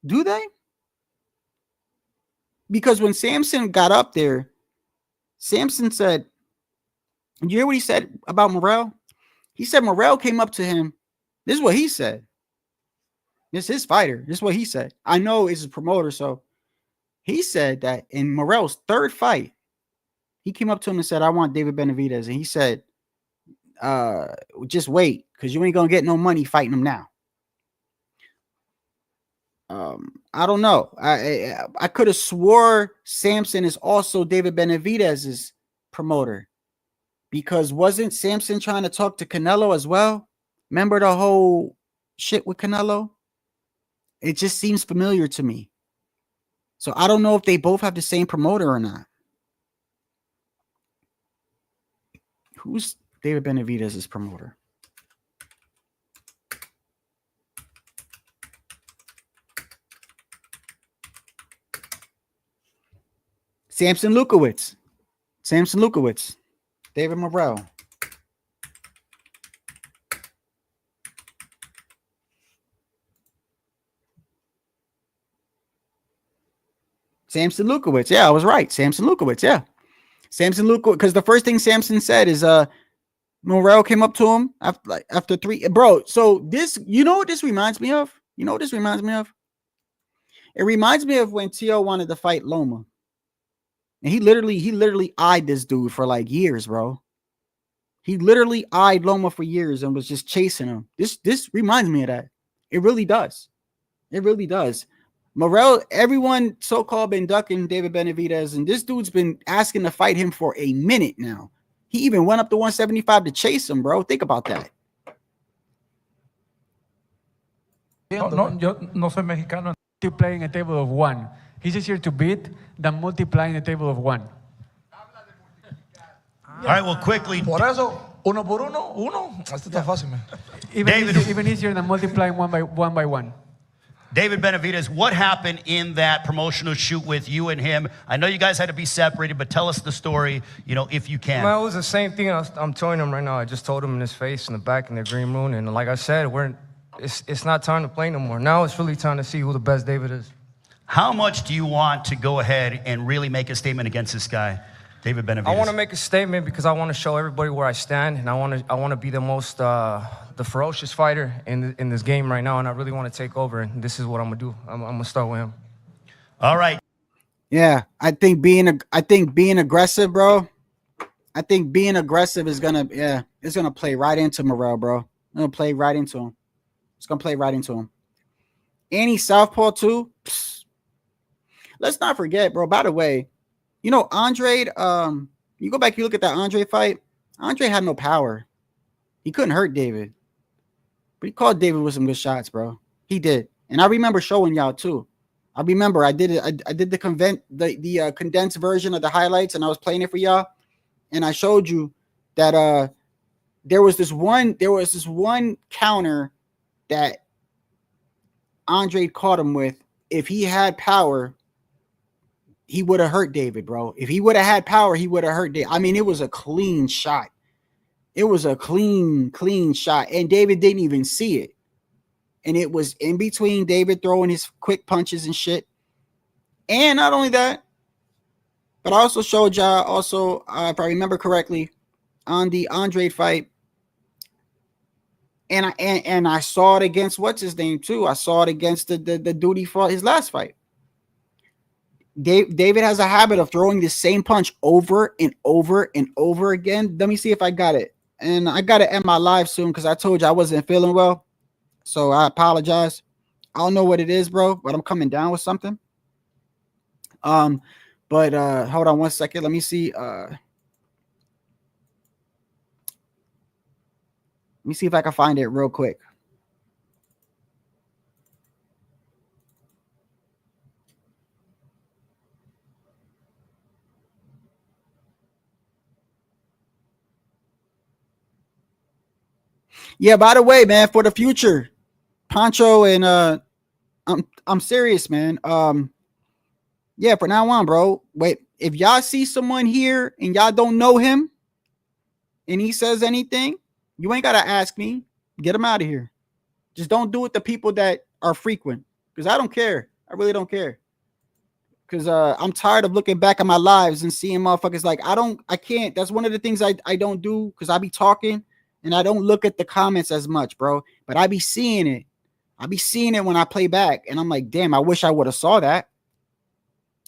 Do they? Because when Samson got up there, Samson said, you hear what he said about Morrell? He said Morrell came up to him. This is what he said. This is his fighter. This is what he said. I know it's his promoter, so he said that in Morrell's 3rd fight, he came up to him and said, I want David Benavidez. And he said, just wait, because you ain't going to get no money fighting him now. I don't know. I could have swore Samson is also David Benavidez's promoter, because wasn't Samson trying to talk to Canelo as well? Remember the whole shit with Canelo? It just seems familiar to me. So I don't know if they both have the same promoter or not. Who's David Benavidez's promoter? Samson Lukowicz. David Morrell. Samson Lukowicz. Yeah, I was right. Samson Lukowicz. Yeah. Samson Lukowicz. Because the first thing Samson said is Morrell came up to him after 3. Bro, so this, you know what this reminds me of? It reminds me of when Tio wanted to fight Loma. And he literally eyed this dude for like years, bro. He literally eyed Loma for years and was just chasing him. This reminds me of that. It really does. Morrell, everyone so-called been ducking David Benavidez, and this dude's been asking to fight him for a minute now. He even went up to 175 to chase him, bro. Think about that. No, yo no soy mexicano. Multiplying a table of 1. He's easier to beat than multiplying a table of 1. All right, well, quickly. Por eso, Uno por uno, uno. Esto está fácil, man. Even easier than multiplying one by one. David Benavidez, what happened in that promotional shoot with you and him? I know you guys had to be separated, but tell us the story, if you can. Well, it was the same thing I'm telling him right now. I just told him in his face in the back in the green room. And like I said, it's not time to play no more. Now it's really time to see who the best David is. How much do you want to go ahead and really make a statement against this guy, David Benavidez? I want to make a statement because I want to show everybody where I stand, and I want to be the most the ferocious fighter in this game right now, and I really want to take over. And this is what I'm gonna do. I'm gonna start with him. All right. Yeah, I think being aggressive, bro. I think being aggressive is gonna play right into Morrell, bro. It's gonna play right into him. It's gonna play right into him. And he's southpaw too. Psst. Let's not forget, bro. By the way, Andre. You go back, you look at that Andre fight. Andre had no power. He couldn't hurt David, but he caught David with some good shots, bro. He did, and I remember showing y'all too. I remember I did it. I did the condensed version of the highlights, and I was playing it for y'all, and I showed you that there was this one counter that Andre caught him with. If he had power, he would have hurt David, bro. If he would have had power, he would have hurt David. I mean, it was a clean shot. It was a clean shot, and David didn't even see it. And it was in between David throwing his quick punches and shit. And not only that, but I also showed y'all, if I remember correctly, on the Andre fight, and I saw it against what's his name too. I saw it against the dude he fought his last fight. David has a habit of throwing the same punch over and over and over again. Let me see if I got it. And I got to end my live soon because I told you I wasn't feeling well. So I apologize. I don't know what it is, bro, but I'm coming down with something. But hold on one second. Let me see. Let me see if I can find it real quick. Yeah, by the way, man, for the future, Pancho and I'm serious, man. Yeah, for now on, bro. Wait, if y'all see someone here and y'all don't know him and he says anything, you ain't gotta ask me. Get him out of here. Just don't do it to people that are frequent. Because I don't care. I really don't care. Because I'm tired of looking back at my lives and seeing motherfuckers like I can't. That's one of the things I don't do because I be talking. And I don't look at the comments as much, bro. But I be seeing it. I be seeing it when I play back. And I'm like, damn, I wish I would have saw that.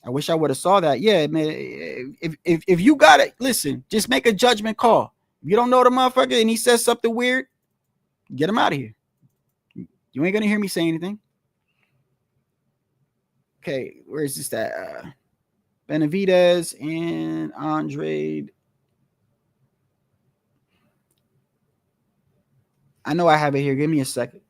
I wish I would have saw that. Yeah, man. If you got it, listen, just make a judgment call. If you don't know the motherfucker and he says something weird, get him out of here. You ain't going to hear me say anything. Okay, where is this at? Benavidez and Andre. I know I have it here. Give me a second.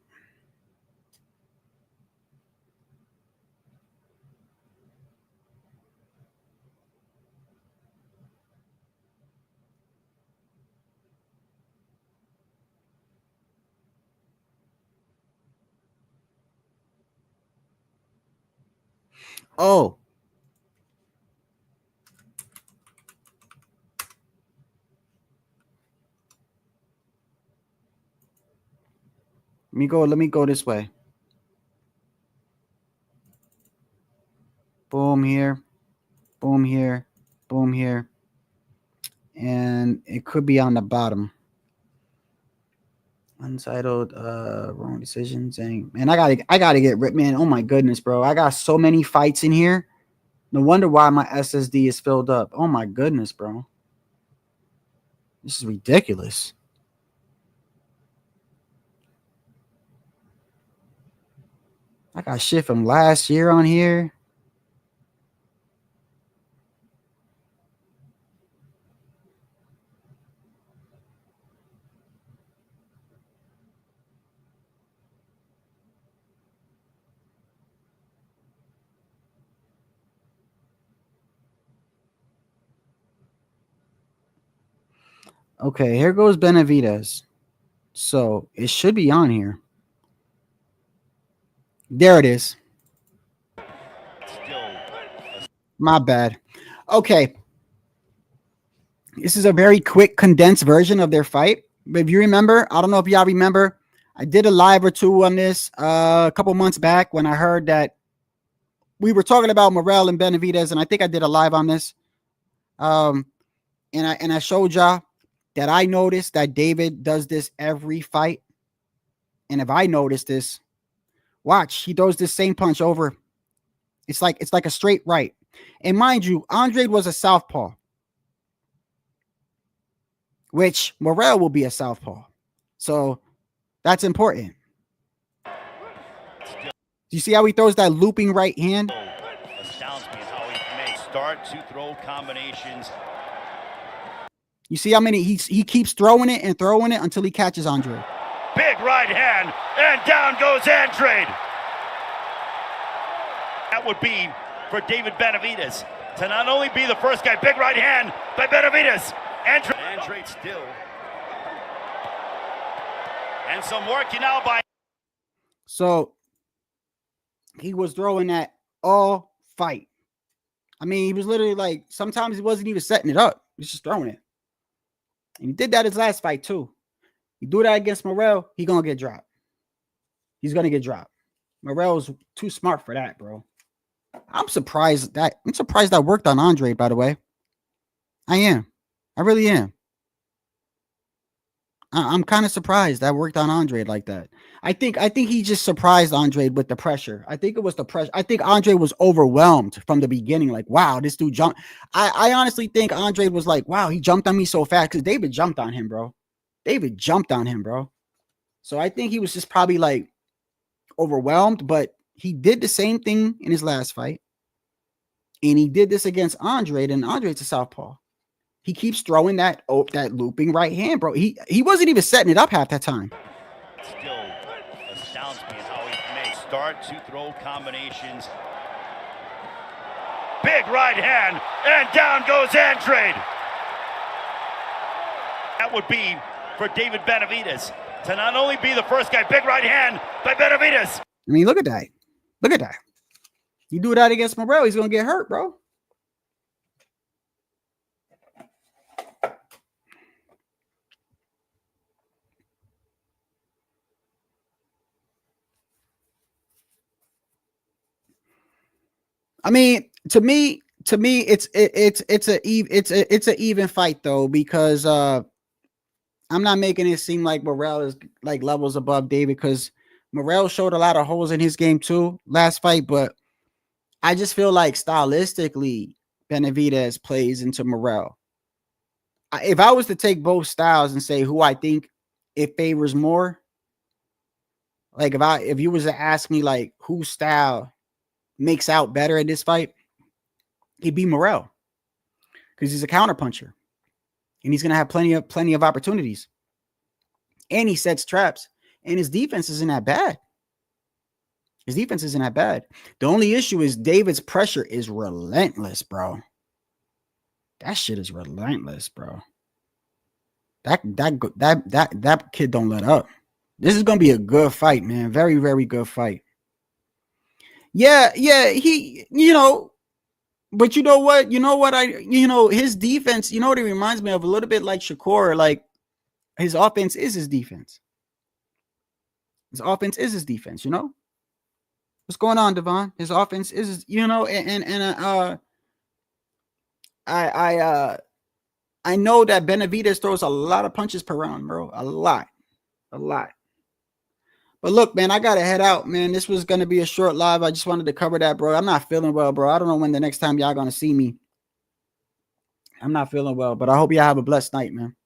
Oh. Let me go this way. Boom here. Boom here. Boom here. And it could be on the bottom. Untitled wrong decisions. Dang. Man, I gotta get rid, man. Oh my goodness, bro. I got so many fights in here. No wonder why my SSD is filled up. Oh my goodness, bro. This is ridiculous. I got shit from last year on here. Okay, here goes Benavidez. So it should be on here. There it is. My bad. Okay. This is a very quick, condensed version of their fight. But if you remember, I don't know if y'all remember, I did a live or two on this a couple months back when I heard that we were talking about Morrell and Benavidez, and I think I did a live on this. And I showed y'all that I noticed that David does this every fight. And if I notice this, watch, he throws this same punch over. It's like a straight right. And mind you, Andre was a southpaw, which Morrell will be a southpaw. So that's important. Do you see how he throws that looping right hand? Astounds me how he may start to throw combinations. You see how many he keeps throwing it until he catches Andre. Big right hand, and down goes Andre. That would be for David Benavidez to not only be the first guy, big right hand by Benavidez. Andre still. And some working now by. So he was throwing that all fight. I mean, he was literally like, sometimes he wasn't even setting it up. He was just throwing it. And he did that his last fight too. You do that against Morrell, he's going to get dropped. He's going to get dropped. Morrell's too smart for that, bro. I'm surprised that worked on Andre, by the way. I am. I really am. I'm kind of surprised that worked on Andre like that. I think he just surprised Andre with the pressure. I think it was the pressure. I think Andre was overwhelmed from the beginning. Like, wow, this dude jumped. I honestly think Andre was like, wow, he jumped on me so fast because David jumped on him, bro. David jumped on him, bro. So I think he was just probably like overwhelmed, but he did the same thing in his last fight. And he did this against Andre, and Andre's a southpaw. He keeps throwing that looping right hand, bro. He wasn't even setting it up half that time. Still astounds me how he may start to throw combinations. Big right hand, and down goes Andre. That would be for David Benavidez to not only be the first guy, big right hand by Benavidez. I mean, look at that. Look at that. You do that against Morrell, he's going to get hurt, bro. I mean, to me, it's an even fight though, because I'm not making it seem like Morrell is like levels above David, because Morrell showed a lot of holes in his game too last fight, but I just feel like stylistically Benavidez plays into Morrell. If I was to take both styles and say who I think it favors more, like if you was to ask me like whose style makes out better in this fight, he'd be Morrell, because he's a counterpuncher and he's gonna have plenty of opportunities, and he sets traps, and his defense isn't that bad. His defense isn't that bad. The only issue is David's pressure is relentless, bro. That shit is relentless, bro. That kid don't let up. This is gonna be a good fight, man. Very, very good fight. Yeah, he, but you know what? His defense, what it reminds me of a little bit like Shakur, like his offense is his defense. His offense is his defense, What's going on, Devon? His offense is, I know that Benavidez throws a lot of punches per round, bro. A lot. But look, man, I got to head out, man. This was going to be a short live. I just wanted to cover that, bro. I'm not feeling well, bro. I don't know when the next time y'all going to see me. I'm not feeling well, but I hope y'all have a blessed night, man.